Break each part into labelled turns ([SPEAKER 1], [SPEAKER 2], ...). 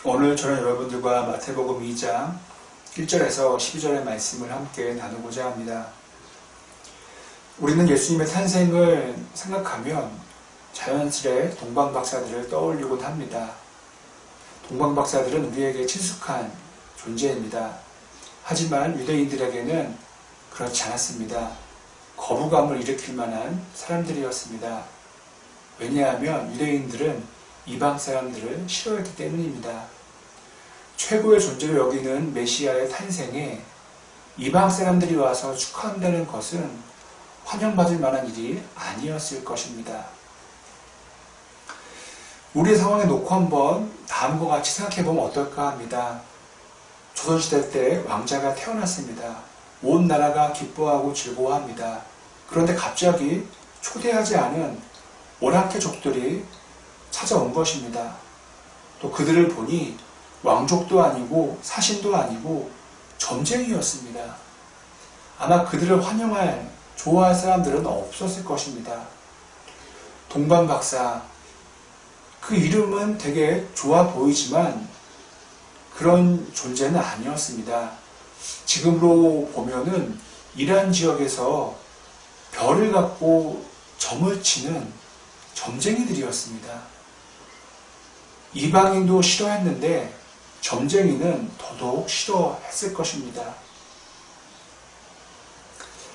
[SPEAKER 1] 오늘 저는 여러분들과 마태복음 2장 1절에서 12절의 말씀을 함께 나누고자 합니다. 우리는 예수님의 탄생을 생각하면 자연스레 동방박사들을 떠올리곤 합니다. 동방박사들은 우리에게 친숙한 존재입니다. 하지만 유대인들에게는 그렇지 않았습니다. 거부감을 일으킬 만한 사람들이었습니다. 왜냐하면 유대인들은 이방 사람들을 싫어했기 때문입니다. 최고의 존재로 여기는 메시아의 탄생에 이방 사람들이 와서 축하한다는 것은 환영받을 만한 일이 아니었을 것입니다. 우리의 상황에 놓고 한번 다음과 같이 생각해보면 어떨까 합니다. 조선시대 때 왕자가 태어났습니다. 온 나라가 기뻐하고 즐거워합니다. 그런데 갑자기 초대하지 않은 오랑캐족들이 찾아온 것입니다. 또 그들을 보니 왕족도 아니고 사신도 아니고 점쟁이였습니다. 아마 그들을 환영할, 좋아할 사람들은 없었을 것입니다. 동방박사, 그 이름은 되게 좋아 보이지만 그런 존재는 아니었습니다. 지금으로 보면은 이란 지역에서 별을 갖고 점을 치는 점쟁이들이었습니다. 이방인도 싫어했는데 점쟁이는 더더욱 싫어했을 것입니다.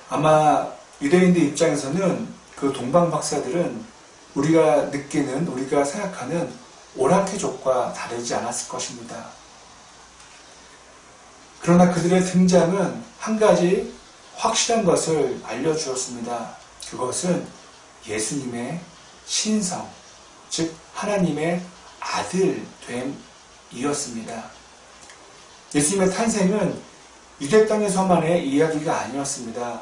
[SPEAKER 1] 아마 유대인들 입장에서는 그 동방박사들은 우리가 느끼는, 우리가 생각하는 오랑캐족과 다르지 않았을 것입니다. 그러나 그들의 등장은 한 가지 확실한 것을 알려주었습니다. 그것은 예수님의 신성, 즉 하나님의 아들됨이었습니다. 예수님의 탄생은 유대 땅에서만의 이야기가 아니었습니다.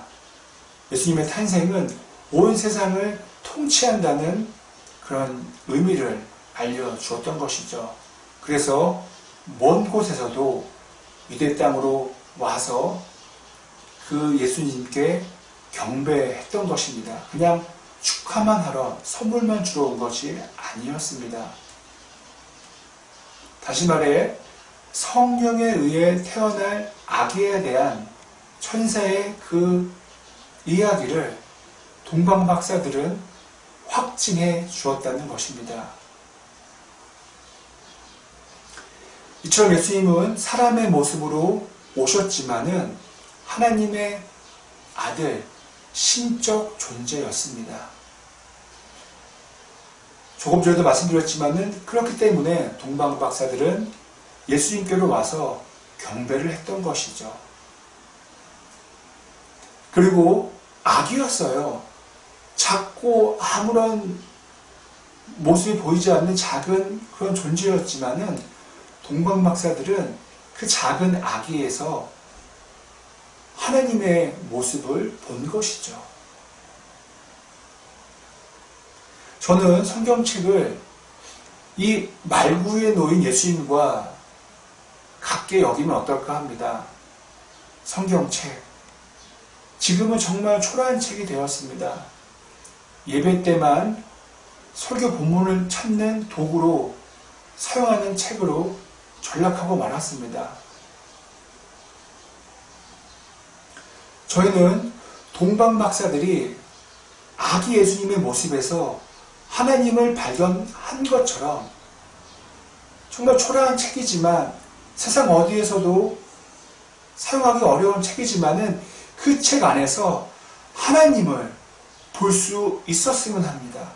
[SPEAKER 1] 예수님의 탄생은 온 세상을 통치한다는 그런 의미를 알려주었던 것이죠. 그래서 먼 곳에서도 유대 땅으로 와서 그 예수님께 경배했던 것입니다. 그냥 축하만 하러 선물만 주러 온 것이 아니었습니다. 다시 말해 성령에 의해 태어날 아기에 대한 천사의 그 이야기를 동방박사들은 확증해 주었다는 것입니다. 이처럼 예수님은 사람의 모습으로 오셨지만은 하나님의 아들, 신적 존재였습니다. 조금 전에도 말씀드렸지만은 그렇기 때문에 동방박사들은 예수님께로 와서 경배를 했던 것이죠. 그리고 아기였어요. 작고 아무런 모습이 보이지 않는 작은 그런 존재였지만은 동방박사들은 그 작은 아기에서 하나님의 모습을 본 것이죠. 저는 성경책을 이 말구에 놓인 예수님과 같게 여기면 어떨까 합니다. 성경책. 지금은 정말 초라한 책이 되었습니다. 예배 때만 설교 본문을 찾는 도구로 사용하는 책으로 전락하고 말았습니다. 저희는 동방박사들이 아기 예수님의 모습에서 하나님을 발견한 것처럼 정말 초라한 책이지만 세상 어디에서도 사용하기 어려운 책이지만은 그 책 안에서 하나님을 볼 수 있었으면 합니다.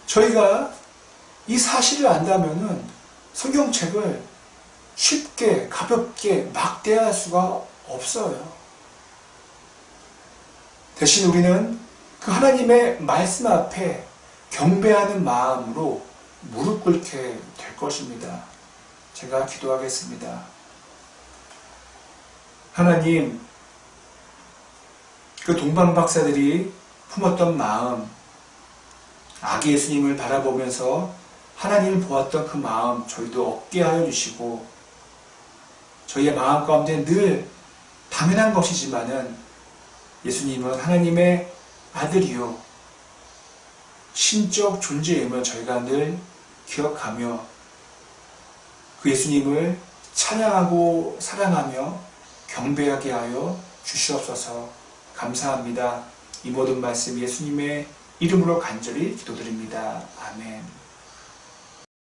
[SPEAKER 1] 저희가 이 사실을 안다면은 성경책을 쉽게, 가볍게 막 대할 수가 없어요. 대신 우리는 그 하나님의 말씀 앞에 경배하는 마음으로 무릎 꿇게 될 것입니다. 제가 기도하겠습니다. 하나님, 그 동방박사들이 품었던 마음, 아기 예수님을 바라보면서 하나님을 보았던 그 마음 저희도 얻게 하여 주시고, 저희의 마음 가운데 늘 당연한 것이지만은 예수님은 하나님의 아들이요 신적 존재임을 저희가 늘 기억하며 그 예수님을 찬양하고 사랑하며 경배하게 하여 주시옵소서. 감사합니다. 이 모든 말씀 예수님의 이름으로 간절히 기도드립니다. 아멘.